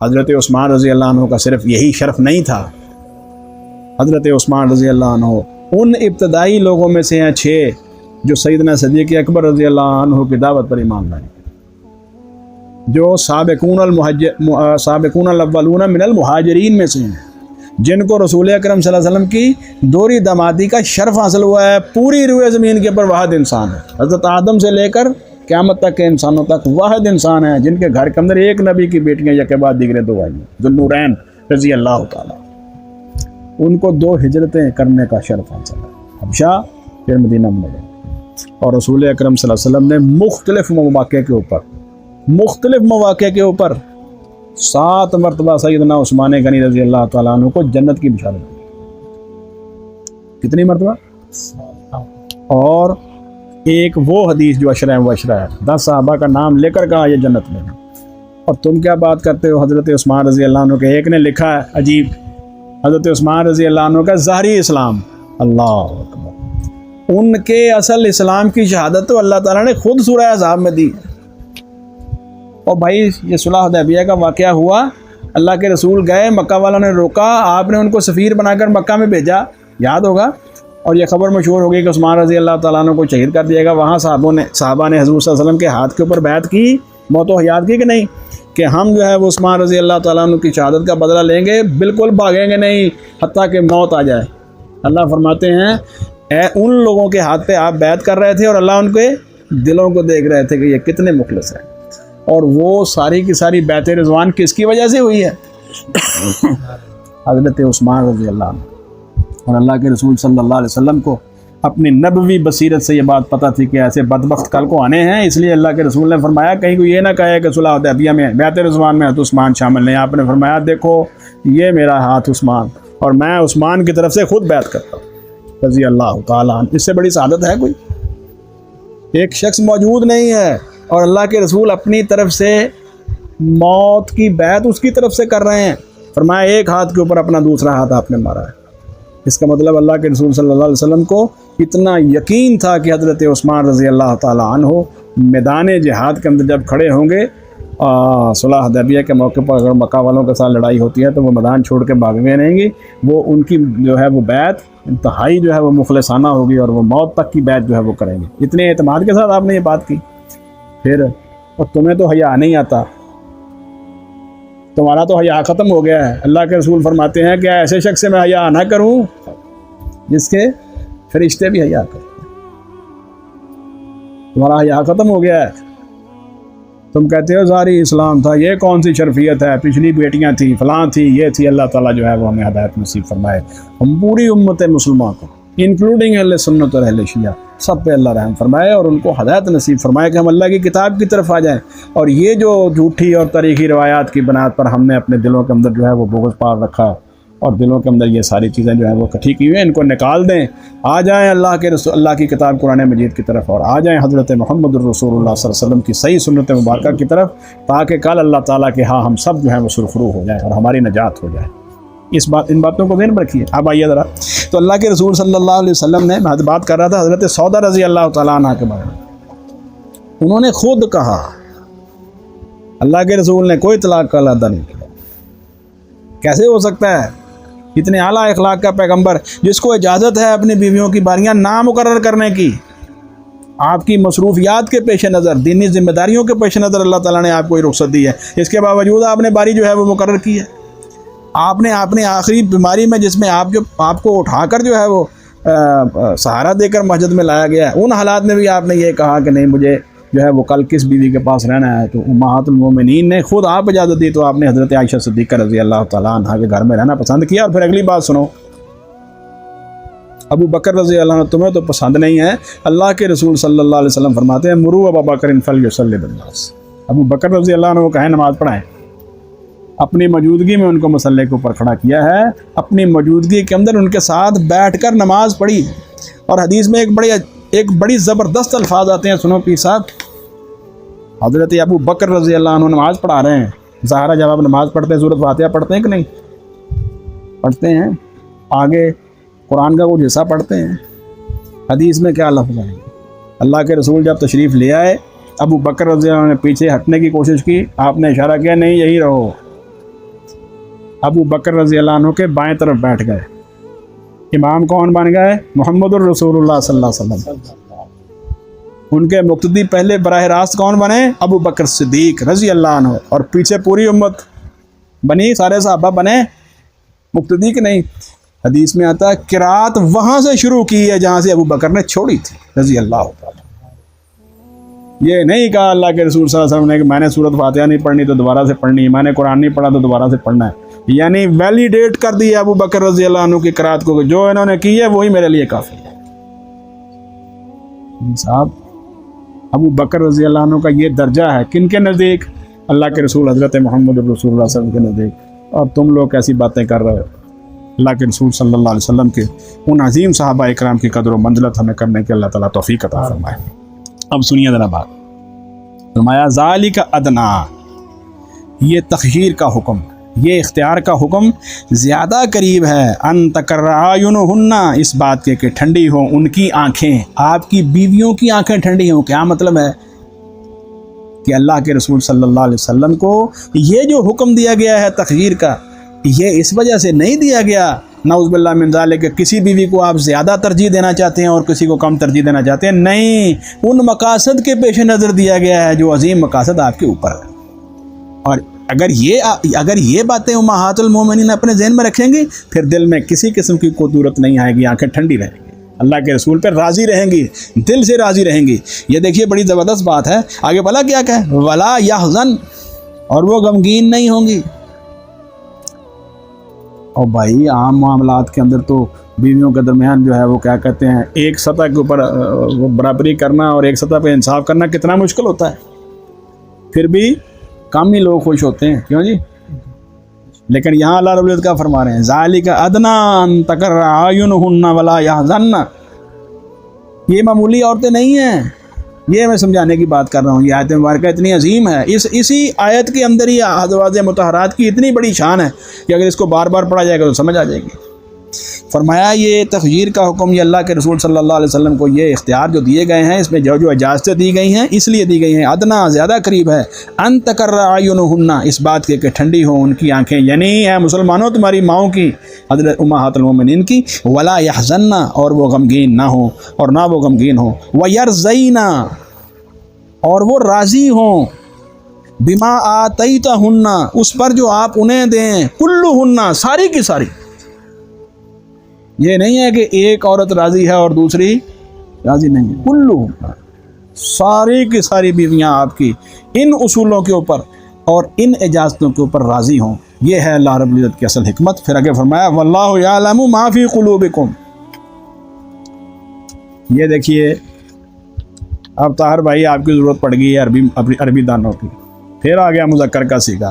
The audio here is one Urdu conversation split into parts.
حضرت عثمان رضی اللہ عنہ کا صرف یہی شرف نہیں تھا، حضرت عثمان رضی اللہ عنہ ان ابتدائی لوگوں میں سے ہیں 6 جو سیدنا صدیق اکبر رضی اللہ عنہ کی دعوت پر ایمان لائے، جو سابقون الاولون من المہاجرین میں سے ہیں، جن کو رسول اکرم صلی اللہ علیہ وسلم کی دوری دامادی کا شرف حاصل ہوا ہے۔ پوری روئے زمین کے اوپر واحد انسان ہے، حضرت آدم سے لے کر قیامت تک کے انسانوں تک واحد انسان ہیں جن کے گھر کے اندر ایک نبی کی بیٹیاں یک کے بعد دیگرے 2 آئی ہیں، ذوالنورین رضی اللہ تعالیٰ، ان کو 2 ہجرتیں کرنے کا شرف حاصل ہے، حبشہ پھر مدینہ منورہ۔ اور رسول اکرم صلی اللہ علیہ وسلم نے مختلف مواقع کے اوپر 7 مرتبہ سیدنا عثمان غنی رضی اللہ تعالیٰ عنہ کو جنت کی بشارت دی۔ کتنی مرتبہ؟ اور ایک وہ حدیث جو عشرہ مبشرہ ہے، 10 صحابہ کا نام لے کر کہا یہ جنت میں ہے، اور تم کیا بات کرتے ہو؟ حضرت عثمان رضی اللہ عنہ کے ایک نے لکھا ہے عجیب، حضرت عثمان رضی اللہ عنہ کا ظاہری اسلام، اللہ اکبر، ان کے اصل اسلام کی شہادت تو اللہ تعالیٰ نے خود سورہ احزاب میں دی۔ اور بھائی یہ صلح حدیبیہ کا واقعہ ہوا، اللہ کے رسول گئے، مکہ والوں نے روکا، آپ نے ان کو سفیر بنا کر مکہ میں بھیجا، یاد ہوگا، اور یہ خبر مشہور ہو گئی کہ عثمان رضی اللہ تعالیٰ عنہ کو شہید کر دیا گا۔ وہاں صحابہ نے حضور صلی اللہ علیہ وسلم کے ہاتھ کے اوپر بیعت کی، موت و حیات کی کہ نہیں، کہ ہم جو ہے وہ عثمان رضی اللہ تعالیٰ عنہ کی شہادت کا بدلہ لیں گے، بالکل بھاگیں گے نہیں حتیٰ کہ موت آ جائے۔ اللہ فرماتے ہیں اے ان لوگوں کے ہاتھ پہ آپ بیعت کر رہے تھے اور اللہ ان کے دلوں کو دیکھ رہے تھے کہ یہ کتنے مخلص ہیں، اور وہ ساری کی ساری بیعت رضوان کس کی وجہ سے ہوئی ہے؟ حضرت عثمان رضی اللہ عنہ۔ اور اللہ کے رسول صلی اللہ علیہ وسلم کو اپنی نبوی بصیرت سے یہ بات پتہ تھی کہ ایسے بدبخت کل کو آنے ہیں، اس لیے اللہ کے رسول نے فرمایا کہیں کو یہ نہ کہے کہ صلح حدیبیہ میں بیعت رضوان میں حضرت عثمان شامل نہیں، آپ نے فرمایا دیکھو یہ میرا ہاتھ عثمان، اور میں عثمان کی طرف سے خود بیعت کرتا ہوں رضی اللہ تعالیٰ عنہ۔ اس سے بڑی سعادت ہے کوئی؟ ایک شخص موجود نہیں ہے اور اللہ کے رسول اپنی طرف سے موت کی بیعت اس کی طرف سے کر رہے ہیں، فرمایا ایک ہاتھ کے اوپر اپنا دوسرا ہاتھ آپ نے مارا ہے۔ اس کا مطلب اللہ کے رسول صلی اللہ علیہ وسلم کو اتنا یقین تھا کہ حضرت عثمان رضی اللہ تعالیٰ عنہ میدان جہاد کے اندر جب کھڑے ہوں گے، صلح حدیبیہ کے موقع پر اگر مکہ والوں کے ساتھ لڑائی ہوتی ہے تو وہ میدان چھوڑ کے بھاگے نہیں گی، وہ ان کی جو ہے وہ بیعت انتہائی جو ہے وہ مخلصانہ ہوگی اور وہ موت تک کی بیعت جو ہے وہ کریں گے۔ اتنے اعتماد کے ساتھ آپ نے یہ بات کی۔ پھر اور تمہیں تو حیا نہیں آتا، تمہارا تو حیا ختم ہو گیا ہے۔ اللہ کے رسول فرماتے ہیں کہ ایسے شخص سے میں حیا نہ کروں جس کے فرشتے بھی حیا کریں، تمہارا حیا ختم ہو گیا ہے۔ تم کہتے ہو ظاہری اسلام تھا، یہ کون سی شرفیت ہے، پچھلی بیٹیاں تھیں، فلاں تھی، یہ تھی۔ اللہ تعالیٰ جو ہے وہ ہمیں ہدایت نصیب فرمائے، ہم پوری امت مسلمان کو انکلوڈنگ اہل سنت اور اہل شیعہ سب پہ اللہ رحم فرمائے اور ان کو ہدایت نصیب فرمائے کہ ہم اللہ کی کتاب کی طرف آ جائیں، اور یہ جو جھوٹی اور تاریخی روایات کی بنیاد پر ہم نے اپنے دلوں کے اندر جو ہے وہ بغض پال رکھا اور دلوں کے اندر یہ ساری چیزیں جو ہیں وہ اکٹھی کی ہوئی ہیں، ان کو نکال دیں، آ جائیں اللہ کے رسول اللہ کی کتاب قرآن مجید کی طرف، اور آ جائیں حضرت محمد الرسول اللہ صلی اللہ علیہ وسلم کی صحیح سنت مبارکہ کی طرف، تاکہ کل اللہ تعالیٰ کے ہاں ہم سب جو ہیں وہ سرخرو ہو جائیں اور ہماری نجات ہو جائے۔ ان باتوں کو ذہن میں رکھیے۔ اب آئیے ذرا، تو اللہ کے رسول صلی اللہ علیہ وسلم نے، میں بات کر رہا تھا حضرت سودا رضی اللہ تعالیٰ عنہ کے بارے میں، انہوں نے خود کہا اللہ کے رسول نے کوئی طلاق کا اعادہ نہیں کیا۔ کیسے ہو سکتا ہے؟ اتنے اعلیٰ اخلاق کا پیغمبر جس کو اجازت ہے اپنی بیویوں کی باریاں نامقرر کرنے کی، آپ کی مصروفیات کے پیش نظر، دینی ذمہ داریوں کے پیش نظر اللہ تعالیٰ نے آپ کو رخصت دی ہے، اس کے باوجود آپ نے باری جو ہے وہ مقرر کی ہے۔ آپ نے اپنی آخری بیماری میں جس میں آپ کو اٹھا کر جو ہے وہ سہارا دے کر مسجد میں لایا گیا ہے، ان حالات میں بھی آپ نے یہ کہا کہ نہیں مجھے جو ہے وہ کل کس بیوی کے پاس رہنا ہے، تو امہات المومنین نے خود آپ اجازت دی، تو آپ نے حضرت عائشہ صدیقہ رضی اللہ تعالیٰ عنہ کے گھر میں رہنا پسند کیا۔ اور پھر اگلی بات سنو، ابو بکر رضی اللہ عنہ تمہیں تو پسند نہیں ہے، اللہ کے رسول صلی اللہ علیہ وسلم فرماتے ہیں مروا ابا بکر فلیصلی بالناس، ابو بکر رضی اللہ عنہ کو کہیں نماز پڑھائیں۔ اپنی موجودگی میں ان کو مسلح کے اوپر کھڑا کیا ہے، اپنی موجودگی کے اندر ان کے ساتھ بیٹھ کر نماز پڑھی، اور حدیث میں ایک بڑی زبردست الفاظ آتے ہیں، سنو پیر صاحب، حضرت ابو بکر رضی اللہ عنہ نماز پڑھا رہے ہیں، ظاہرہ جب آپ نماز پڑھتے ہیں سورۃ فاتحہ پڑھتے ہیں کہ نہیں پڑھتے ہیں، آگے قرآن کا کچھ حصہ پڑھتے ہیں، حدیث میں کیا لفظ ہے؟ اللہ کے رسول جب تشریف لے آئے، ابو بکر رضی اللہ عنہ نے پیچھے ہٹنے کی کوشش کی، آپ نے اشارہ کیا نہیں یہی رہو، ابو بکر رضی اللہ عنہ کے بائیں طرف بیٹھ گئے. امام کون بن گئے؟ محمد الرسول اللہ صلی اللہ علیہ وسلم. ان کے مقتدی پہلے براہ راست کون بنے؟ ابو بکر صدیق رضی اللہ عنہ. اور پیچھے پوری امت بنی، سارے صحابہ بنے مقتدی کے نہیں. حدیث میں آتا ہے قرات وہاں سے شروع کی ہے جہاں سے ابو بکر نے چھوڑی تھی رضی اللہ تعالیٰ. یہ نہیں کہا اللہ کے رسول صلی اللہ علیہ وسلم نے کہ میں نے سورۃ فاتحہ نہیں پڑھنی تو دوبارہ سے پڑھنی ہے، میں نے قرآن نہیں پڑھا تو دوبارہ سے پڑھنا ہے. یعنی ویلیڈیٹ کر دیا ابو بکر رضی اللہ عنہ کی قرات کو، جو انہوں نے کی ہے وہی میرے لیے کافی ہے. صاحب ابو بکر رضی اللہ عنہ کا یہ درجہ ہے کن کے نزدیک؟ اللہ کے رسول حضرت محمد رسول اللہ صلی اللہ علیہ وسلم کے نزدیک. اور تم لوگ کیسی باتیں کر رہے ہو؟ اللہ کے رسول صلی اللہ علیہ وسلم کے ان عظیم صحابہ اکرام کی قدر و منزلت ہمیں کرنے کے اللہ تعالیٰ توفیق عطا فرمائے. اب سنیے ذرا بات. فرمایا ذالک ادنا، یہ تخییر کا حکم، یہ اختیار کا حکم زیادہ قریب ہے. ان تقر اعینہن، اس بات کے کہ ٹھنڈی ہوں ان کی آنکھیں، آپ کی بیویوں کی آنکھیں ٹھنڈی ہوں. کیا مطلب ہے؟ کہ اللہ کے رسول صلی اللہ علیہ وسلم کو یہ جو حکم دیا گیا ہے تخییر کا، یہ اس وجہ سے نہیں دیا گیا نعوذ باللہ من ذالک کہ کسی بیوی کو آپ زیادہ ترجیح دینا چاہتے ہیں اور کسی کو کم ترجیح دینا چاہتے ہیں. نہیں، ان مقاصد کے پیش نظر دیا گیا ہے جو عظیم مقاصد آپ کے اوپر ہے. اور اگر یہ باتیں امہات المومنین اپنے ذہن میں رکھیں گی پھر دل میں کسی قسم کی قدورت نہیں آئے گی، آنکھیں ٹھنڈی رہیں گی، اللہ کے رسول پہ راضی رہیں گی، دل سے راضی رہیں گی. یہ دیکھیے بڑی زبردست بات ہے. آگے بلا کیا کہے؟ ولا یحزن، اور وہ غمگین نہیں ہوں گی. اور بھائی عام معاملات کے اندر تو بیویوں کے درمیان جو ہے وہ کیا کہتے ہیں، ایک سطح کے اوپر برابری کرنا اور ایک سطح پہ انصاف کرنا کتنا مشکل ہوتا ہے. پھر بھی کم ہی لوگ خوش ہوتے ہیں، کیوں جی؟ لیکن یہاں اللہ رب العزت کا فرما رہے ہیں ذالک ادنا ان تقر اعینہن ولا یحزن. یہ معمولی عورتیں نہیں ہیں، یہ میں سمجھانے کی بات کر رہا ہوں. یہ آیت مبارکہ اتنی عظیم ہے، اسی آیت کے اندر ہی ازواج مطہرات کی اتنی بڑی شان ہے کہ اگر اس کو بار بار پڑھا جائے گا تو سمجھ آ جائے گی. فرمایا یہ تخییر کا حکم یہ اللہ کے رسول صلی اللہ علیہ وسلم کو یہ اختیار جو دیے گئے ہیں، اس میں جو اجازتیں دی گئی ہیں اس لیے دی گئی ہیں. ادنا زیادہ قریب ہے، ان تقر اعینہن، اس بات کے کہ ٹھنڈی ہوں ان کی آنکھیں، یعنی ہے مسلمانوں تمہاری ماؤں کی، حضرت امہات المومنین کی. ولا یحزن، اور وہ غمگین نہ ہوں اور نہ وہ غمگین ہوں. ویرضین، اور وہ راضی ہوں، بما آتیتہن، اس پر جو آپ انہیں دیں، کلہن، ساری کی ساری. یہ نہیں ہے کہ ایک عورت راضی ہے اور دوسری راضی نہیں ہے، کلہن، ساری کی ساری بیویاں آپ کی ان اصولوں کے اوپر اور ان اجازتوں کے اوپر راضی ہوں. یہ ہے اللہ رب العزت کی اصل حکمت. پھر آگے فرمایا واللہ یعلم ما فی قلوبکم. یہ دیکھیے اب طاہر بھائی آپ کی ضرورت پڑ گئی ہے عربی دانوں کی. پھر آ گیا مذکر کا صیغہ.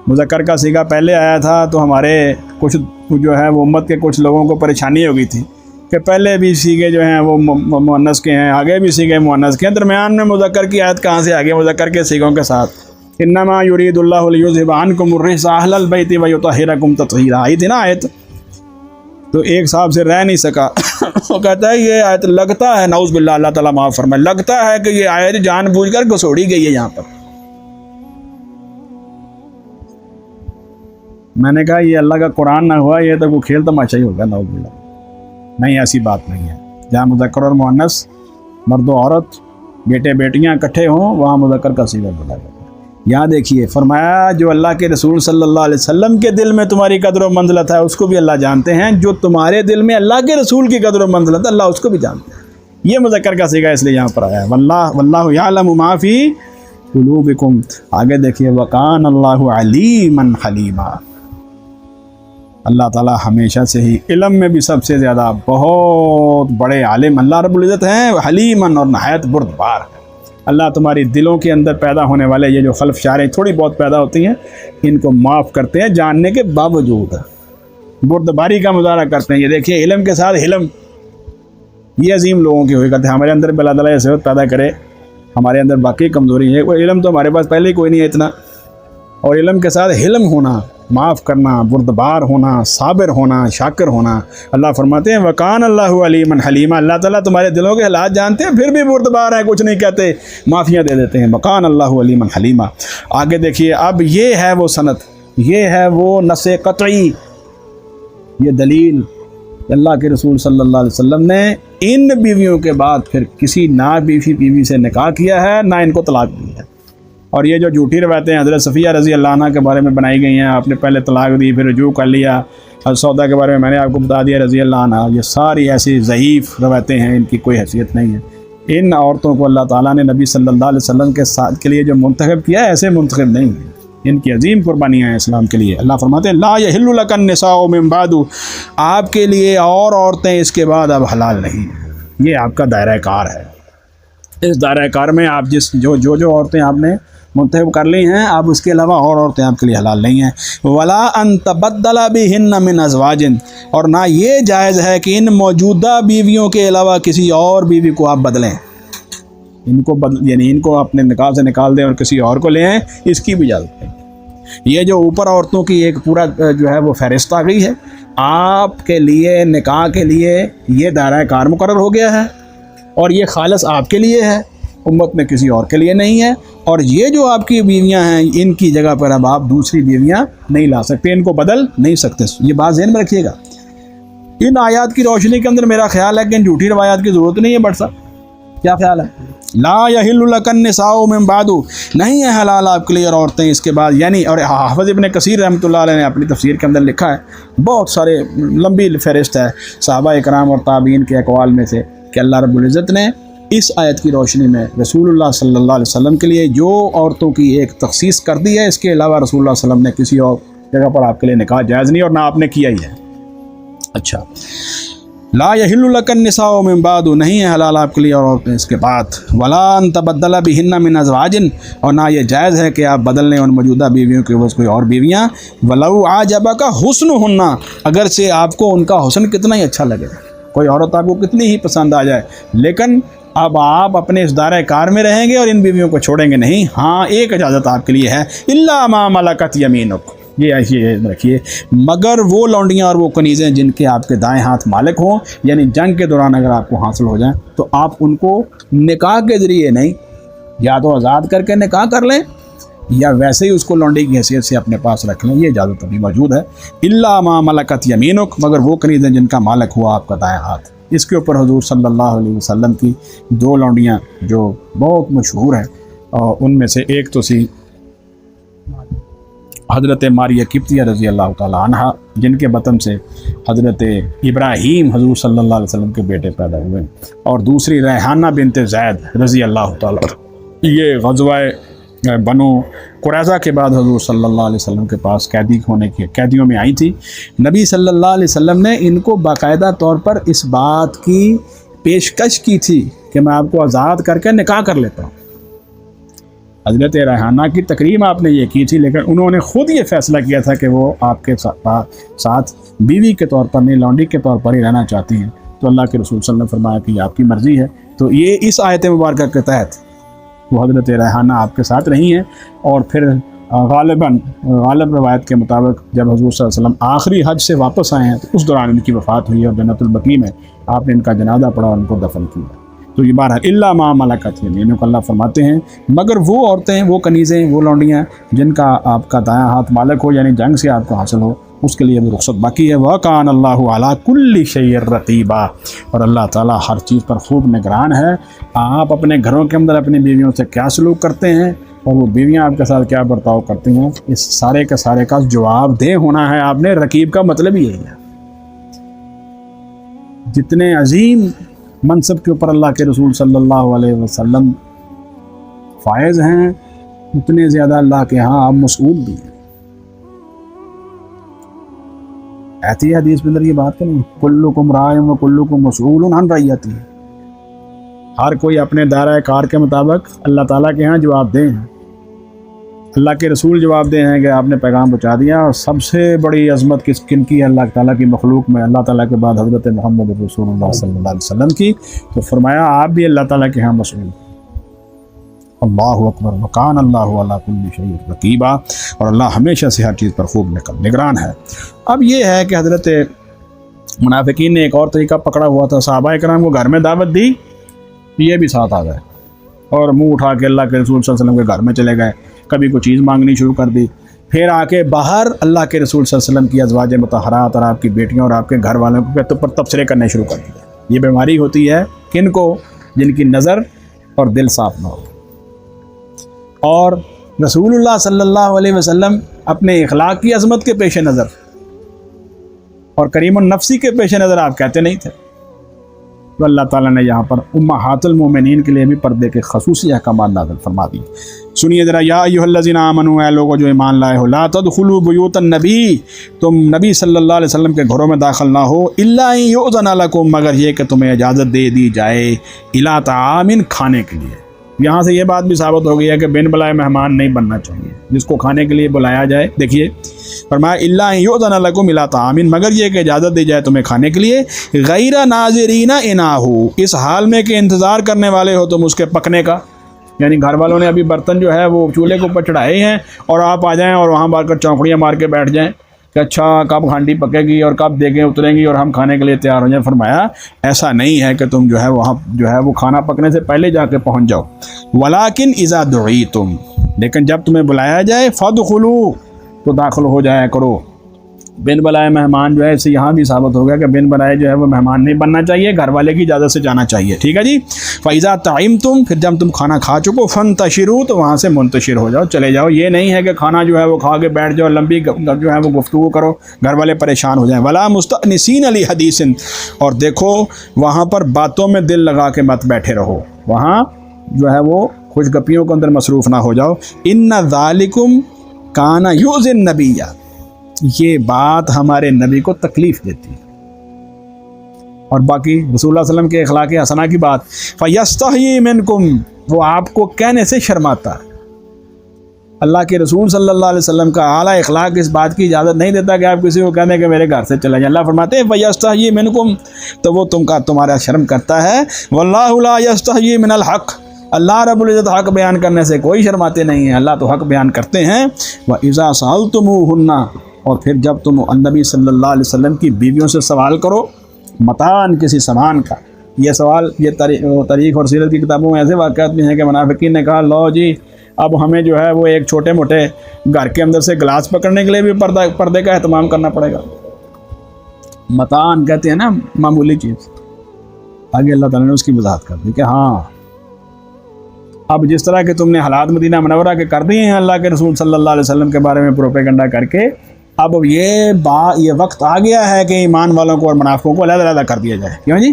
مذکر کا صیغہ پہلے آیا تھا تو ہمارے کچھ جو ہے وہ امت کے کچھ لوگوں کو پریشانی ہو گئی تھی کہ پہلے بھی صیغے جو ہیں وہ مؤنث کے ہیں، آگے بھی صیغے مؤنث کے ہیں، درمیان میں مذکر کی آیت کہاں سے آگے مذکر کے صیغوں کے ساتھ. انما یرید اللہ لیذھب عنکم الرجس اہل البیت ویطہرکم تطہیرا، آئی تھی نا آیت. تو ایک صاحب سے رہ نہیں سکا وہ کہتا ہے یہ آیت لگتا ہے، نعوذ باللہ اللہ تعالیٰ معاف فرمائے، لگتا ہے کہ یہ آیت جان بوجھ کر گھسوڑی گئی ہے یہاں پر. میں نے کہا یہ اللہ کا قرآن نہ ہوا، یہ تو کوئی کھیل تماشا ہی ہوگا، نعوذ باللہ. نہیں، ایسی بات نہیں ہے. جہاں مذکر اور مؤنث، مرد و عورت، بیٹے بیٹیاں اکٹھے ہوں وہاں مذکر کا صیغہ بولا جاتا ہے. یہاں دیکھیے فرمایا جو اللہ کے رسول صلی اللہ علیہ وسلم کے دل میں تمہاری قدر و منزلت ہے اس کو بھی اللہ جانتے ہیں، جو تمہارے دل میں اللہ کے رسول کی قدر و منزلت ہے اللہ اس کو بھی جانتے ہیں. یہ مذکر کا صیغہ اس لیے یہاں پر آیا ہے واللہ یعلم ما فی قلوبکم. آگے دیکھیے وکان اللہ علیما حلیما. اللہ تعالیٰ ہمیشہ سے ہی علم میں بھی سب سے زیادہ بہت بڑے عالم اللہ رب العزت ہیں، حلیمن، اور نہایت بردبار. اللہ تمہاری دلوں کے اندر پیدا ہونے والے یہ جو خلف شاریں تھوڑی بہت پیدا ہوتی ہیں ان کو معاف کرتے ہیں جاننے کے باوجود، بردباری کا مظاہرہ کرتے ہیں. یہ دیکھیے علم کے ساتھ حلم، یہ عظیم لوگوں کی ہوئی کرتے ہیں. ہمارے اندر بھی اللہ تعالیٰ یہ صفت پیدا کرے، ہمارے اندر باقی کمزوری ہے، وہ علم تو ہمارے پاس پہلے ہی کوئی نہیں ہے اتنا، اور علم کے ساتھ حلم ہونا، معاف کرنا، بردبار ہونا، صابر ہونا، شاکر ہونا. اللہ فرماتے ہیں وکان اللہ علیما حلیما. اللہ تعالیٰ تمہارے دلوں کے حالات جانتے ہیں پھر بھی بردبار ہیں، کچھ نہیں کہتے، معافیاں دے دیتے ہیں. وکان اللہ علیما حلیما. آگے دیکھیے اب یہ ہے وہ صنعت یہ ہے وہ نص قطعی، یہ دلیل اللہ کے رسول صلی اللہ علیہ وسلم نے ان بیویوں کے بعد پھر کسی نہ بیوی سے نکاح کیا ہے، نہ ان کو طلاق دی ہے۔ اور یہ جو جھوٹی روایتیں حضرت صفیہ رضی اللہ عنہ کے بارے میں بنائی گئی ہیں، آپ نے پہلے طلاق دی پھر رجوع کر لیا، حضرت سودا کے بارے میں نے آپ کو بتا دیا رضی اللہ عنہ، یہ ساری ایسی ضعیف روایتیں ہیں، ان کی کوئی حیثیت نہیں ہے۔ ان عورتوں کو اللہ تعالیٰ نے نبی صلی اللہ علیہ وسلم کے ساتھ کے لیے جو منتخب کیا ہے، ایسے منتخب نہیں ہیں، ان کی عظیم قربانیاں ہیں اسلام کے لیے۔ اللہ فرماتے ہیں لا یحل لک النساء من بعد، آپ کے لیے اور عورتیں اس کے بعد اب حلال نہیں ہیں۔ یہ آپ کا دائرہ کار ہے، اس دائرہ کار میں آپ جو عورتیں آپ نے منتخب کر لی ہیں، اب اس کے علاوہ اور عورتیں آپ کے لیے حلال نہیں ہیں۔ ولا ان تبدل بہن من ازواج، اور نہ یہ جائز ہے کہ ان موجودہ بیویوں کے علاوہ کسی اور بیوی کو آپ بدلیں، ان کو یعنی ان کو اپنے نکاح سے نکال دیں اور کسی اور کو لے آئیں، اس کی بھی اجازت نہیں۔ یہ جو اوپر عورتوں کی ایک پورا جو ہے وہ فہرست آ گئی ہے، آپ کے لیے نکاح کے لیے یہ دائرہ کار مقرر ہو گیا ہے، اور یہ خالص آپ کے لیے ہے، امت میں کسی اور کے لیے نہیں ہے۔ اور یہ جو آپ کی بیویاں ہیں، ان کی جگہ پر اب آپ دوسری بیویاں نہیں لا سکتے، ان کو بدل نہیں سکتے، یہ بات ذہن میں رکھیے گا۔ ان آیات کی روشنی کے اندر میرا خیال ہے کہ ان جھوٹی روایات کی ضرورت نہیں ہے بٹ صاحب، کیا خیال ہے؟ لا یحل لک النساء من بعد، نہیں ہے حلال آپ کے لیے اور عورتیں اس کے بعد، یعنی اور حافظ ابن کثیر رحمۃ اللہ علیہ نے اپنی تفسیر کے اندر لکھا ہے، بہت سارے لمبی فہرست ہے صحابہ اکرام اور تابعین کے اقوال میں سے، کہ اللہ رب العزت نے اس آیت کی روشنی میں رسول اللہ صلی اللہ علیہ وسلم کے لیے جو عورتوں کی ایک تخصیص کر دی ہے، اس کے علاوہ رسول اللہ صلی اللہ علیہ وسلم نے کسی اور جگہ پر آپ کے لیے نکاح جائز نہیں، اور نہ آپ نے کیا ہی ہے۔ اچھا، لا یحل لک النساء من بعد، نہیں ہے حلال آپ کے لیے اور عورتیں اس کے بعد، ولا ان تبدل بہن من ازواج، اور نہ یہ جائز ہے کہ آپ بدل لیں ان موجودہ بیویوں کے عوض کوئی اور بیویاں، ولو اعجبک حسنہن، اگرچہ آپ کو ان کا حسن کتنا ہی اچھا لگے، کوئی عورت آپ کو کتنی ہی پسند آ جائے، لیکن اب آپ اپنے اس دائرہ کار میں رہیں گے اور ان بیویوں کو چھوڑیں گے نہیں۔ ہاں، ایک اجازت آپ کے لیے ہے، الا ما ملکت یمینک، یہ رکھیے، مگر وہ لونڈیاں اور وہ کنیزیں جن کے آپ کے دائیں ہاتھ مالک ہوں، یعنی جنگ کے دوران اگر آپ کو حاصل ہو جائیں تو آپ ان کو نکاح کے ذریعے نہیں، یا تو آزاد کر کے نکاح کر لیں یا ویسے ہی اس کو لونڈی کی حیثیت سے اپنے پاس رکھ لیں، یہ اجازت ابھی موجود ہے۔ الا ما ملکت یمینک، مگر وہ کنیزیں جن کا مالک ہوا آپ کا دائیں ہاتھ۔ اس کے اوپر حضور صلی اللہ علیہ وسلم کی دو لونڈیاں جو بہت مشہور ہیں، اور ان میں سے ایک تو سی حضرت ماریہ قبطیہ رضی اللہ تعالی عنہ، جن کے بطن سے حضرت ابراہیم حضور صلی اللہ علیہ وسلم کے بیٹے پیدا ہوئے، اور دوسری ریحانہ بنت زید رضی اللہ تعالی عنہ۔ یہ غزوہ بنو قریظہ کے بعد حضور صلی اللہ علیہ وسلم کے پاس قیدیوں میں آئی تھی۔ نبی صلی اللہ علیہ وسلم نے ان کو باقاعدہ طور پر اس بات کی پیشکش کی تھی کہ میں آپ کو آزاد کر کے نکاح کر لیتا ہوں۔ حضرت ریحانہ کی تکریم آپ نے یہ کی تھی، لیکن انہوں نے خود یہ فیصلہ کیا تھا کہ وہ آپ کے ساتھ بیوی کے طور پر نہیں، لونڈی کے طور پر ہی رہنا چاہتی ہیں۔ تو اللہ کے رسول صلی اللہ علیہ وسلم نے فرمایا کہ یہ آپ کی مرضی ہے۔ تو یہ اس آیت مبارکہ کے تحت وہ حضرت ریحانہ آپ کے ساتھ رہی ہیں، اور پھر غالب روایت کے مطابق جب حضور صلی اللہ علیہ وسلم آخری حج سے واپس آئے ہیں تو اس دوران ان کی وفات ہوئی، اور جنت البقیع میں آپ نے ان کا جنازہ پڑھا اور ان کو دفن کیا۔ تو یہ بہرحال الا ما ملکت یمینک، اللہ فرماتے ہیں مگر وہ عورتیں، وہ کنیزیں، وہ لونڈیاں جن کا آپ کا دایاں ہاتھ مالک ہو، یعنی جنگ سے آپ کو حاصل ہو، اس کے لیے بھی رخصت باقی ہے۔ وَكَانَ اللَّهُ عَلَىٰ كُلِّ شَيْءٍ رَقِيبًا، اور اللہ تعالیٰ ہر چیز پر خوب نگران ہے۔ آپ اپنے گھروں کے اندر اپنی بیویوں سے کیا سلوک کرتے ہیں اور وہ بیویاں آپ کے ساتھ کیا برتاؤ کرتی ہیں، اس سارے کا جواب دہ ہونا ہے آپ نے۔ رقیب کا مطلب یہی ہے، جتنے عظیم منصب کے اوپر اللہ کے رسول صلی اللہ علیہ وسلم فائز ہیں، اتنے زیادہ اللہ کے ہاں آپ مسئول بھی ہیں۔ ایسی حدیث میں اندر یہ بات نہیں، کلکم راع و کلکم مسئول عن رعیتہ، ہر کوئی اپنے دائرہ کار کے مطابق اللہ تعالیٰ کے ہاں جواب دیں ہیں۔ اللہ کے رسول جواب دے ہیں کہ آپ نے پیغام پہنچا دیا، اور سب سے بڑی عظمت کن کی ہے اللہ تعالیٰ کی مخلوق میں؟ اللہ تعالیٰ کے بعد حضرت محمد رسول اللہ صلی اللہ علیہ وسلم کی۔ تو فرمایا آپ بھی اللہ تعالیٰ کے ہاں مسئول۔ اللہ اکبر، وکان اللہ علی کل شیء رقیبا، اور اللہ ہمیشہ سے ہر چیز پر خوب نگران ہے۔ اب یہ ہے کہ حضرت منافقین نے ایک اور طریقہ پکڑا ہوا تھا، صحابہ کرام کو گھر میں دعوت دی، یہ بھی ساتھ آ گئے اور منہ اٹھا کے اللہ کے رسول صلی اللہ علیہ وسلم کے گھر میں چلے گئے، کبھی کوئی چیز مانگنی شروع کر دی، پھر آ کے باہر اللہ کے رسول صلی اللہ علیہ وسلم کی ازواج مطہرات اور آپ کی بیٹیوں اور آپ کے گھر والوں کے پر تبصرے کرنے شروع کر دیا. یہ بیماری ہوتی ہے کن کو؟ جن کی نظر اور دل صاف نہ ہو. اور رسول اللہ صلی اللہ علیہ وسلم اپنے اخلاق کی عظمت کے پیش نظر اور کریم النفسی کے پیش نظر آپ کہتے نہیں تھے. تو اللہ تعالیٰ نے یہاں پر امہات المومنین کے لیے بھی پردے کے خصوصی احکامات نازل فرما دی. سنیے ذرا، یا ایھا الذین آمنوا، اے لوگوں جو ایمان لائے ہو، لا تدخلوا بیوت النبی، تم نبی صلی اللہ علیہ وسلم کے گھروں میں داخل نہ ہو، الا ان یؤذن لکم، مگر یہ کہ تمہیں اجازت دے دی جائے، الی طعام، کھانے کے لیے. یہاں سے یہ بات بھی ثابت ہو گئی ہے کہ بن بلائے مہمان نہیں بننا چاہیے، جس کو کھانے کے لیے بلایا جائے. دیکھیے فرمایا الا ان یؤذن لکم الی طعام، مگر یہ کہ اجازت دی جائے تمہیں کھانے کے لیے، غیر ناظرین اناہ، اس حال میں کہ انتظار کرنے والے ہو تم اس کے پکنے کا. یعنی گھر والوں نے ابھی برتن جو ہے وہ چولہے کے اوپر چڑھائے ہیں اور آپ آ جائیں اور وہاں بار کر چونکڑیاں مار کے بیٹھ جائیں کہ اچھا کب ہانڈی پکے گی اور کب دیگیں اتریں گی اور ہم کھانے کے لیے تیار ہو جائیں. فرمایا ایسا نہیں ہے کہ تم جو ہے وہاں جو ہے وہ کھانا پکنے سے پہلے جا کے پہنچ جاؤ. ولیکن اذا دعیتم، لیکن جب تمہیں بلایا جائے، فادخلوا، تو داخل ہو جایا کرو. بن بلائے مہمان جو ہے، اس سے یہاں بھی ثابت ہو گیا کہ بن بلائے جو ہے وہ مہمان نہیں بننا چاہیے، گھر والے کی اجازت سے جانا چاہیے. ٹھیک ہے جی. فَإِذَا طَعِمْتُمْ، پھر جب تم کھانا کھا چکو، فَانْتَشِرُوا، تو وہاں سے منتشر ہو جاؤ، چلے جاؤ. یہ نہیں ہے کہ کھانا جو ہے وہ کھا کے بیٹھ جاؤ، لمبی جو ہے وہ گفتگو کرو، گھر والے پریشان ہو جائیں. وَلَا مُسْتَأْنِسِينَ لِحَدِيثٍ، اور دیکھو وہاں پر باتوں میں دل لگا کے مت بیٹھے رہو، وہاں جو ہے وہ خوش گپیوں کے اندر مصروف نہ ہو جاؤ. إِنَّ ذَلِكُمْ كَانَ يُؤْذِي النَّبِيَّ، یہ بات ہمارے نبی کو تکلیف دیتی ہے. اور باقی رسول اللہ علیہ وسلم کے اخلاق حسنہ کی بات، فَيَسْتَحْيِي مِنْكُمْ، وہ آپ کو کہنے سے شرماتا ہے. اللہ کے رسول صلی اللہ علیہ وسلم کا اعلیٰ اخلاق اس بات کی اجازت نہیں دیتا کہ آپ کسی کو کہہ دیں کہ میرے گھر سے چلا جائے. اللہ فرماتے ہیں فَيَسْتَحْيِي مِنْكُمْ، تو وہ تمہارا شرم کرتا ہے. وَاللَّهُ لَا يَسْتَحْيِي مِنَ الْحَقِّ، اللہ رب العزت حق بیان کرنے سے کوئی شرماتے نہیں ہیں، اللہ تو حق بیان کرتے ہیں. وَإِذَا سَأَلْتُمُوهُنَّ، اور پھر جب تم النبی صلی اللہ علیہ وسلم کی بیویوں سے سوال کرو، متان، کسی سامان کا. یہ سوال یہ تاریخ اور سیرت کی کتابوں میں ایسے واقعات بھی ہیں کہ منافقین نے کہا لو جی اب ہمیں جو ہے وہ ایک چھوٹے موٹے گھر کے اندر سے گلاس پکڑنے کے لیے بھی پردے کا اہتمام کرنا پڑے گا. متان کہتے ہیں نا معمولی چیز. آگے اللہ تعالیٰ نے اس کی وضاحت کر دی کہ ہاں اب جس طرح کہ تم نے حالات مدینہ منورہ کے کر دیے ہیں اللہ کے رسول صلی اللہ علیہ وسلم کے بارے میں پروپیگنڈا کر کے، اب یہ وقت آ گیا ہے کہ ایمان والوں کو اور منافقوں کو علیحدہ علیحدہ کر دیا جائے. کیوں جی؟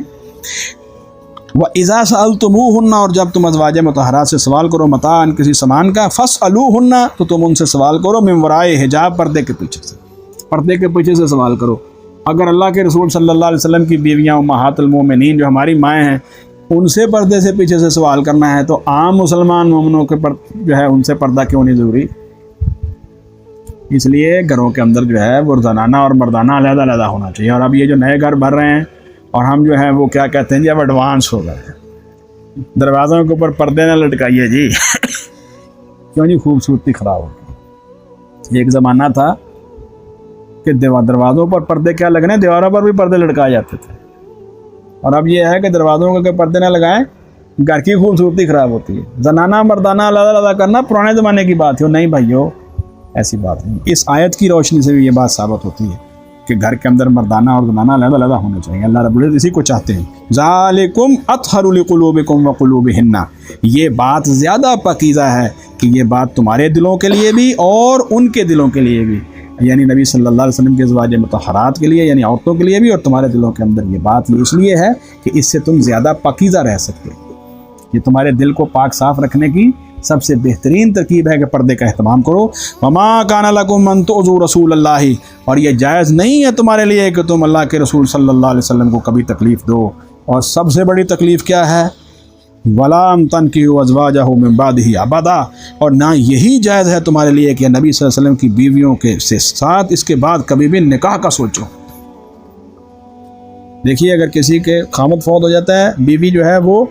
وَإِذَا سَأَلْتُمُوهُنَّ، اور جب تم ازواج مطہرات سے سوال کرو، متاعًا، کسی سامان کا، فَاسْأَلُوهُنَّ، تو تم ان سے سوال کرو، مِن وَرَائِ حجاب، پردے کے پیچھے سے، پردے کے پیچھے سے سوال کرو. اگر اللہ کے رسول صلی اللہ علیہ وسلم کی بیویاں امہات المومنین جو ہماری مائیں ہیں، ان سے پردے سے پیچھے سے سوال کرنا ہے، تو عام مسلمان مومنوں کے جو ہے ان سے پردہ کیوں نہیں ضروری؟ اس لیے گھروں کے اندر جو ہے وہ زنانہ اور مردانہ علیحدہ علیحدہ ہونا چاہیے. اور اب یہ جو نئے گھر بھر رہے ہیں اور ہم جو ہیں وہ کیا کہتے ہیں جی، اب ایڈوانس ہو گئے، دروازوں کے اوپر پردے نہ لٹکائیے جی کیوں جی؟ خوبصورتی خراب ہوگی. ایک زمانہ تھا کہ دروازوں پر پردے کیا لگنے، دیواروں پر بھی پردے لٹکائے جاتے تھے. اور اب یہ ہے کہ دروازوں کے پردے نہ لگائیں، گھر کی خوبصورتی خراب ہوتی ہے. زنانہ مردانہ علیحدہ علیحدہ کرنا پرانے زمانے کی بات ہے، نہیں بھائیو ایسی بات نہیں. اس آیت کی روشنی سے بھی یہ بات ثابت ہوتی ہے کہ گھر کے اندر مردانہ اور زنانہ علیحدہ علیحدہ ہونے چاہیے. اللہ رب العزت اسی کو چاہتے ہیں. ذالکم اطہر لقلوبکم وقلوبہن، یہ بات زیادہ پاکیزہ ہے کہ یہ بات تمہارے دلوں کے لیے بھی اور ان کے دلوں کے لیے بھی، یعنی نبی صلی اللہ علیہ وسلم کے ازواج مطہرات کے لیے، یعنی عورتوں کے لیے بھی، اور تمہارے دلوں کے اندر. یہ بات یہ اس لیے ہے کہ اس سے تم زیادہ پاکیزہ رہ سکتے. یہ تمہارے دل کو پاک صاف رکھنے کی سب سے بہترین ترکیب ہے کہ پردے کا اہتمام کرو. وما کان لکم ان تؤذوا رسول اللہ، اور یہ جائز نہیں ہے تمہارے لیے کہ تم اللہ کے رسول صلی اللہ علیہ وسلم کو کبھی تکلیف دو. اور سب سے بڑی تکلیف کیا ہے؟ ولا تنکحوا ازواجہ من بعدہ ابدا، اور نہ یہی جائز ہے تمہارے لیے کہ نبی صلی اللہ علیہ وسلم کی بیویوں کے ساتھ اس کے بعد کبھی بھی نکاح کا سوچو. دیکھیے اگر کسی کے خامد فوت ہو جاتا ہے، بیوی جو ہے وہ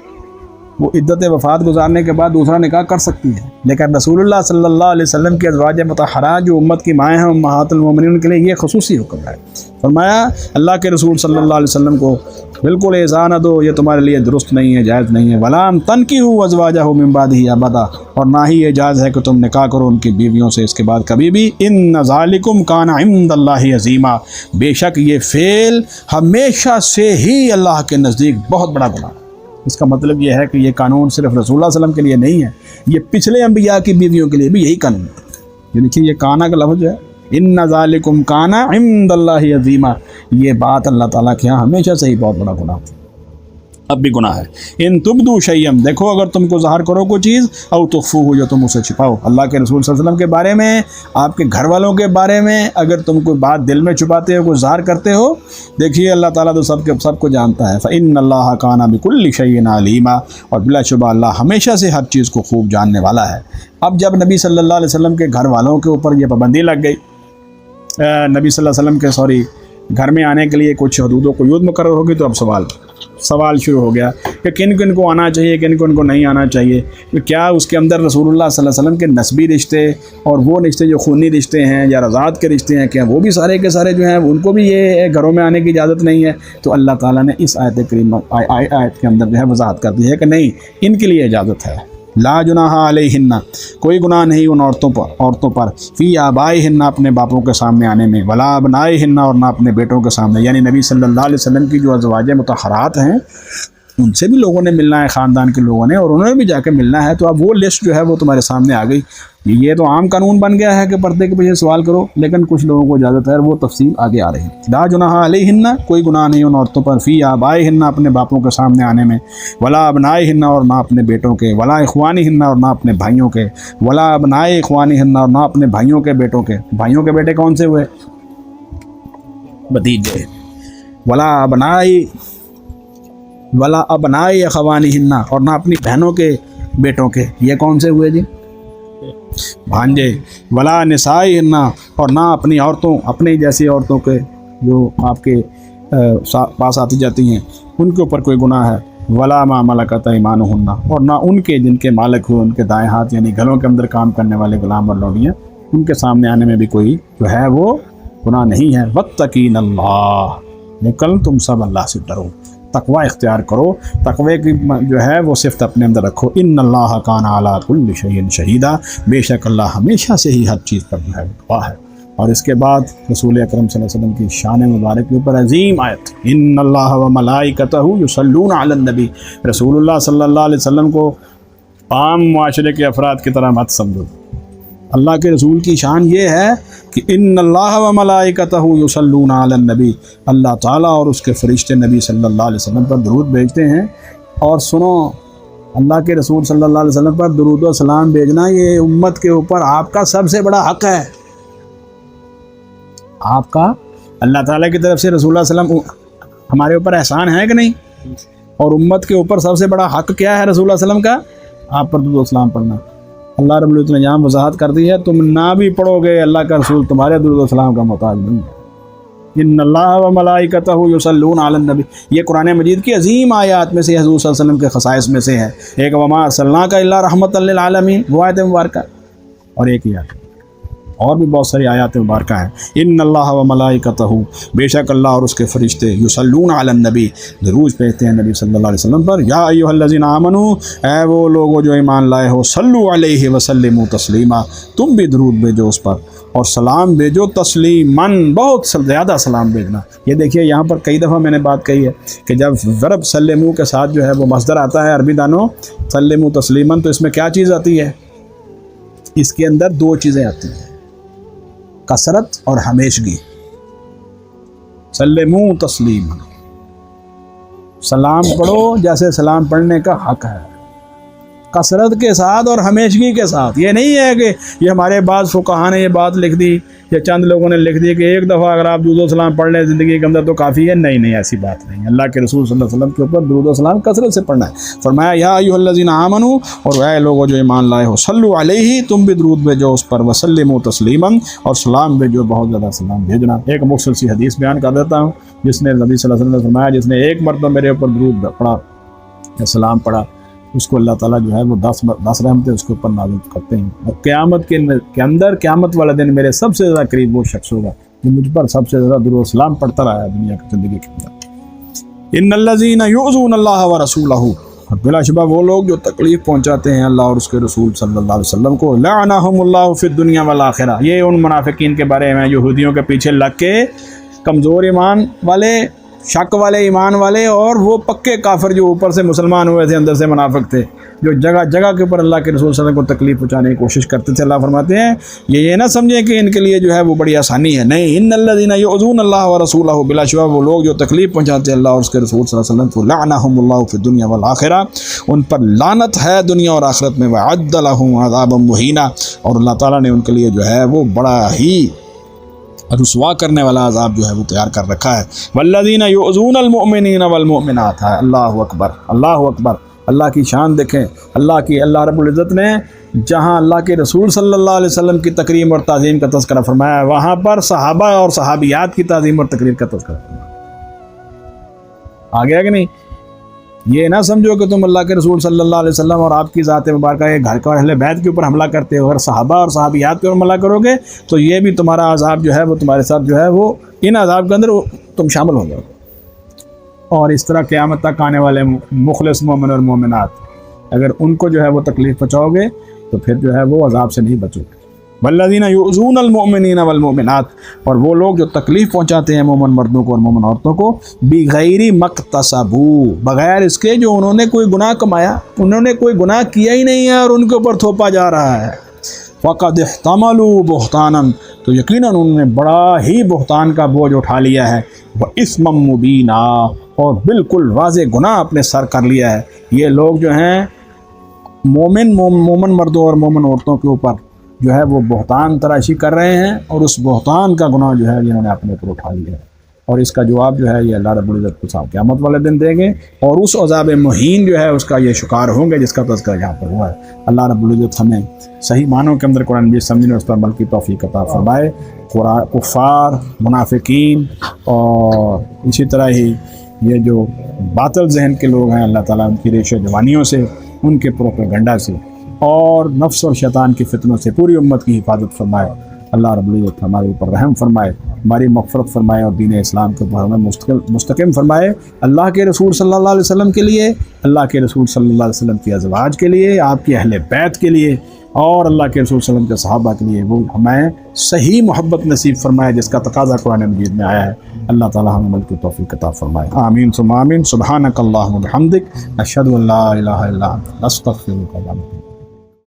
عدت وفات گزارنے کے بعد دوسرا نکاح کر سکتی ہے. لیکن رسول اللہ صلی اللہ علیہ وسلم کے ازواج مطہرات جو امت کی مائیں ہیں امہات المومنین، ان کے لیے یہ خصوصی حکم ہے فرمایا اللہ کے رسول صلی اللہ علیہ وسلم کو بالکل ایذا نہ دو، یہ تمہارے لیے درست نہیں ہے، جائز نہیں ہے۔ وَلَا تَنْكِحُوا أَزْوَاجَهُ مِن بَعْدِهِ أَبَدًا، اور نہ ہی یہ جائز ہے کہ تم نکاح کرو ان کی بیویوں سے اس کے بعد کبھی بھی۔ إِنَّ ذَلِكُمْ كَانَ عِندَ اللَّهِ عَظِيمًا، بے شک یہ فعل ہمیشہ سے ہی اللہ کے نزدیک بہت بڑا گناہ ہے۔ اس کا مطلب یہ ہے کہ یہ قانون صرف رسول اللہ صلی اللہ علیہ وسلم کے لیے نہیں ہے، یہ پچھلے انبیاء کی بیویوں کے لیے بھی یہی قانون ہے۔ یہ دیکھیے، یہ کانا کا لفظ ہے، ان ذالکم کان عند اللہ عظیما، یہ بات اللہ تعالیٰ کے یہاں ہمیشہ سے ہی بہت بڑا گناہ ہے، اب بھی گناہ ہے۔ ان تبدو شیئا، دیکھو اگر تم کو ظاہر کرو کوئی چیز، او تخفوہ، جو تم اسے چھپاؤ، اللہ کے رسول صلی اللہ علیہ وسلم کے بارے میں، آپ کے گھر والوں کے بارے میں اگر تم کوئی بات دل میں چھپاتے ہو، کوئی ظاہر کرتے ہو، دیکھیے اللہ تعالیٰ تو سب کو جانتا ہے۔ فإن اللہ کان بکل شیء علیما، اور بلا شبہ اللہ ہمیشہ سے ہر چیز کو خوب جاننے والا ہے۔ اب جب نبی صلی اللہ علیہ وسلم کے گھر والوں کے اوپر یہ پابندی لگ گئی، نبی صلی اللہ علیہ وسلم کے گھر میں آنے کے لیے کچھ حدود و قیود مقرر ہوگی، تو اب سوال شروع ہو گیا کہ کن کن کو آنا چاہیے، کن کن کو نہیں آنا چاہیے، کیا اس کے اندر رسول اللہ صلی اللہ علیہ وسلم کے نسبی رشتے اور وہ رشتے جو خونی رشتے ہیں یا رضاعت کے رشتے ہیں، کیا وہ بھی سارے کے سارے جو ہیں ان کو بھی یہ گھروں میں آنے کی اجازت نہیں ہے؟ تو اللہ تعالیٰ نے اس آیت کریمہ آیت کے اندر جو ہے وضاحت کر دی ہے کہ نہیں، ان کے لیے اجازت ہے۔ لا جناح علیہن، کوئی گناہ نہیں ان عورتوں پر فی آبائہن، اپنے باپوں کے سامنے آنے میں، ولا ابنائہن، اور نہ اپنے بیٹوں کے سامنے، یعنی نبی صلی اللہ علیہ وسلم کی جو ازواج مطہرات ہیں ان سے بھی لوگوں نے ملنا ہے، خاندان کے لوگوں نے، اور انہوں نے بھی جا کے ملنا ہے۔ تو اب وہ لسٹ جو ہے وہ تمہارے سامنے آ گئی۔ یہ تو عام قانون بن گیا ہے کہ پردے کے پیچھے سوال کرو، لیکن کچھ لوگوں کو اجازت ہے، وہ تفصیل آگے آ رہی ہے۔ لا جناح علیہن، کوئی گناہ نہیں ان عورتوں پر، فی آبائہن، اپنے باپوں کے سامنے آنے میں، ولا ابنائہن، اور نہ اپنے بیٹوں کے، ولا اخوانہن، اور نہ اپنے بھائیوں کے، ولا ابنائے اخوانہن، اور نہ اپنے بھائیوں کے بیٹوں کے۔ بھائیوں کے بیٹے کون سے ہوئے؟ بھتیجے۔ ولا ابنائے اخوانہن، اور نہ اپنی بہنوں کے بیٹوں کے، یہ کون سے ہوئے جی؟ بھانجے۔ ولا نسائہن، اور نہ اپنی عورتوں، اپنی جیسی عورتوں کے جو آپ کے پاس آتی جاتی ہیں، ان کے اوپر کوئی گناہ ہے۔ ولا ما ملکت ایمانہن، اور نہ ان کے جن کے مالک ہوئے، ان کے دائیں ہاتھ یعنی گھروں کے اندر کام کرنے والے غلام اور لوڈیاں، ان کے سامنے آنے میں بھی کوئی جو ہے وہ گناہ نہیں ہے۔ واتقین اللہ، لیکن تم سب اللہ سے ڈرو، تقوی اختیار کرو، تقوی کی جو ہے وہ صفت اپنے اندر رکھو۔ ان اللہ کان علی کل شیء شہیدا، بے شک اللہ ہمیشہ سے ہی ہر چیز پر جو ہے گواہ ہے۔ اور اس کے بعد رسول اکرم صلی اللہ علیہ وسلم کی شان مبارک کے اوپر عظیم آیت، ان اللہ و ملائکتہ یصلون علی النبی، رسول اللہ صلی اللہ علیہ وسلم کو عام معاشرے کے افراد کی طرح مت سمجھو۔ اللہ کے رسول کی شان یہ ہے کہ ان اللہ و ملائکتہ یصلون علی النبی، اللہ تعالیٰ اور اس کے فرشتے نبی صلی اللہ علیہ وسلم پر درود بھیجتے ہیں۔ اور سنو، اللہ کے رسول صلی اللہ علیہ وسلم پر درود و سلام بھیجنا یہ امت کے اوپر آپ کا سب سے بڑا حق ہے۔ آپ کا اللہ تعالیٰ کی طرف سے رسول اللہ صلی اللہ علیہ وسلم ہمارے اوپر احسان ہے کہ نہیں؟ اور امت کے اوپر سب سے بڑا حق کیا ہے رسول اللہ صلی اللہ علیہ وسلم کا؟ آپ پر درود و سلام پڑھنا۔ اللہ رب العزت نے جہاں وضاحت کر دی ہے، تم نہ بھی پڑھو گے، اللہ کا رسول تمہارے درود و سلام کا محتاج نہیں ہے۔ ان اللہ و ملائکتہ یصلون علی النبی، یہ قرآن مجید کی عظیم آیات میں سے، حضور صلی اللہ علیہ وسلم کے خصائص میں سے ہے۔ ایک وما ارسلناک الا رحمۃ للعالمین، وہ آیت مبارکہ، اور ایک ہی آیت، اور بھی بہت ساری آیات مبارکہ ہیں۔ ان اللہ و ملائکتہ، بے شک اللہ اور اس کے فرشتے، یصلون علی النبی، درود بھیجتے ہیں نبی صلی اللہ علیہ وسلم پر۔ یا ایھا الذین آمنوا، اے وہ لوگو جو ایمان لائے ہو، صلو علیہ وسلموا تسلیما، تم بھی درود بھیجو اس پر اور سلام بھیجو تسلیماً، بہت زیادہ سلام بھیجنا۔ یہ دیکھیے یہاں پر کئی دفعہ میں نے بات کہی ہے کہ جب ورب سلموا کے ساتھ جو ہے وہ مصدر آتا ہے عربی دانوں، سلموا تسلیماً، تو اس میں کیا چیز آتی ہے؟ اس کے اندر دو چیزیں آتی ہیں، کثرت اور ہمیشگی۔ سلموا تسلیما، سلام پڑھو جیسے سلام پڑھنے کا حق ہے، کثرت کے ساتھ اور ہمیشگی کے ساتھ۔ یہ نہیں ہے کہ یہ ہمارے بعض فقہا نے یہ بات لکھ دی یا چند لوگوں نے لکھ دی کہ ایک دفعہ اگر آپ درود و سلام پڑھ لیں زندگی کے اندر تو کافی ہے۔ نہیں، ایسی بات نہیں۔ اللہ کے رسول صلی اللہ علیہ وسلم کے اوپر درود و سلام کثرت سے پڑھنا ہے۔ فرمایا یا ایھا الذین آمنوا، اور اے لوگوں جو ایمان لائے ہو، صلو علیہ، تم بھی درود بھیجو اس پر، وسلموا تسلیما، اور سلام بھیجو، بہت زیادہ سلام بھیجنا۔ ایک مختصر سی حدیث بیان کر دیتا ہوں، جس نے نبی صلی اللہ علیہ وسلم نے فرمایا جس نے ایک مرتبہ میرے اوپر درود پڑھا یا سلام پڑھا، اس کو اللہ تعالیٰ جو ہے وہ 10 رحمتیں اس کے اوپر نازل کرتے ہیں۔ اور قیامت کے اندر، قیامت والے دن میرے سب سے زیادہ قریب وہ شخص ہوگا جو مجھ پر سب سے زیادہ درود و سلام پڑھتا رہا ہے دنیا کی زندگی کے اندر۔ ان الذین یؤذون اللہ ورسولہ، بلا شبہ وہ لوگ جو تکلیف پہنچاتے ہیں اللہ اور اس کے رسول صلی اللہ علیہ وسلم کو، لعنہم اللہ فی الدنیا والآخرہ، یہ ان منافقین کے بارے میں یہودیوں کے پیچھے لگ کے کمزور ایمان والے، شک والے ایمان والے، اور وہ پکے کافر جو اوپر سے مسلمان ہوئے تھے اندر سے منافق تھے، جو جگہ جگہ کے اوپر اللہ کے رسول صلی اللہ علیہ وسلم کو تکلیف پہنچانے کی کوشش کرتے تھے۔ اللہ فرماتے ہیں یہ نہ سمجھیں کہ ان کے لیے جو ہے وہ بڑی آسانی ہے، نہیں، ان الذین یؤذون اللہ ورسولہ، بلا شبہ وہ لوگ جو تکلیف پہنچاتے ہیں اللہ اور اس کے رسول صلی اللہ علیہ وسلم کو، لعنہم اللہ فی الدنیا والآخرہ، ان پر لعنت ہے دنیا اور آخرت میں، وعد لہم عذابا مہینا، اور اللہ تعالیٰ نے ان کے لیے جو ہے وہ بڑا ہی رسوا کرنے والا عذاب جو ہے وہ تیار کر رکھا ہے۔ والذین یؤذون المؤمنین والمؤمنات، ہے اللہ اکبر، اللہ اکبر، اللہ کی شان دیکھیں، اللہ رب العزت نے جہاں اللہ کے رسول صلی اللہ علیہ وسلم کی تکریم اور تعظیم کا تذکرہ فرمایا، وہاں پر صحابہ اور صحابیات کی تعظیم اور تقریر کا تذکرہ فرمایا۔ آگے کہ نہیں؟ یہ نہ سمجھو کہ تم اللہ کے رسول صلی اللہ علیہ وسلم اور آپ کی ذات مبارکہ کے گھر کا اہل بیت کے اوپر حملہ کرتے ہو، اگر صحابہ اور صحابیات کے اوپر حملہ کرو گے تو یہ بھی تمہارا عذاب جو ہے وہ تمہارے ساتھ جو ہے وہ ان عذاب کے اندر تم شامل ہو جاؤ گے۔ اور اس طرح قیامت تک آنے والے مخلص مومن اور مومنات، اگر ان کو جو ہے وہ تکلیف پہنچاؤ گے تو پھر جو ہے وہ عذاب سے نہیں بچو گے۔ والذین یؤذون المؤمنین والمؤمنات، اور وہ لوگ جو تکلیف پہنچاتے ہیں مومن مردوں کو اور مومن عورتوں کو، بغیر مکتسبوا، بغیر اس کے جو انہوں نے کوئی گناہ کمایا، انہوں نے کوئی گناہ کیا ہی نہیں ہے اور ان کے اوپر تھوپا جا رہا ہے، فقد احتملوا بہتانا، تو یقیناً انہوں نے بڑا ہی بہتان کا بوجھ اٹھا لیا ہے، واسما مبینا، اور بالکل واضح گناہ اپنے سر کر لیا ہے۔ یہ لوگ جو ہیں مومن مردوں اور مومن عورتوں کے اوپر جو ہے وہ بہتان تراشی کر رہے ہیں، اور اس بہتان کا گناہ جو ہے انہوں نے اپنے اوپر اٹھا لیا ہے، اور اس کا جواب جو ہے یہ اللہ رب العزت کو صاحب قیامت والے دن دیں گے، اور اس عذاب مہین جو ہے اس کا یہ شکار ہوں گے جس کا تذکرہ یہاں پر ہوا ہے۔ اللہ رب العزت ہمیں صحیح معنوں کے اندر قرآن مجید سمجھنے اور اس پر عمل کی توفیق عطا فرمائے۔ کفار، منافقین اور اسی طرح ہی یہ جو باطل ذہن کے لوگ ہیں، اللہ تعالیٰ ان کی ریش و جوانیوں سے، ان کے پروپیگنڈا سے اور نفس اور شیطان کی فتنوں سے پوری امت کی حفاظت فرمائے۔ اللہ رب العزت ہمارے اوپر رحم فرمائے، ہماری مغفرت فرمائے اور دین اسلام کے اوپر ہمیں مستقیم فرمائے۔ اللہ کے رسول صلی اللہ علیہ وسلم کے لیے، اللہ کے رسول صلی اللہ علیہ وسلم کی ازواج کے لیے، آپ کے اہل بیت کے لیے، اور اللہ کے رسول صلی اللہ علیہ وسلم کے صحابہ کے لیے وہ ہمیں صحیح محبت نصیب فرمائے جس کا تقاضا قرآن مجید میں آیا ہے۔ اللہ تعالی ہمیں عمل کی توفیق عطا فرمائے۔ آمین ثم آمین۔ سبحانک اللہم و بحمدک، اشہد ان لا الہ الا انت، استغفرک و اتوب الیک۔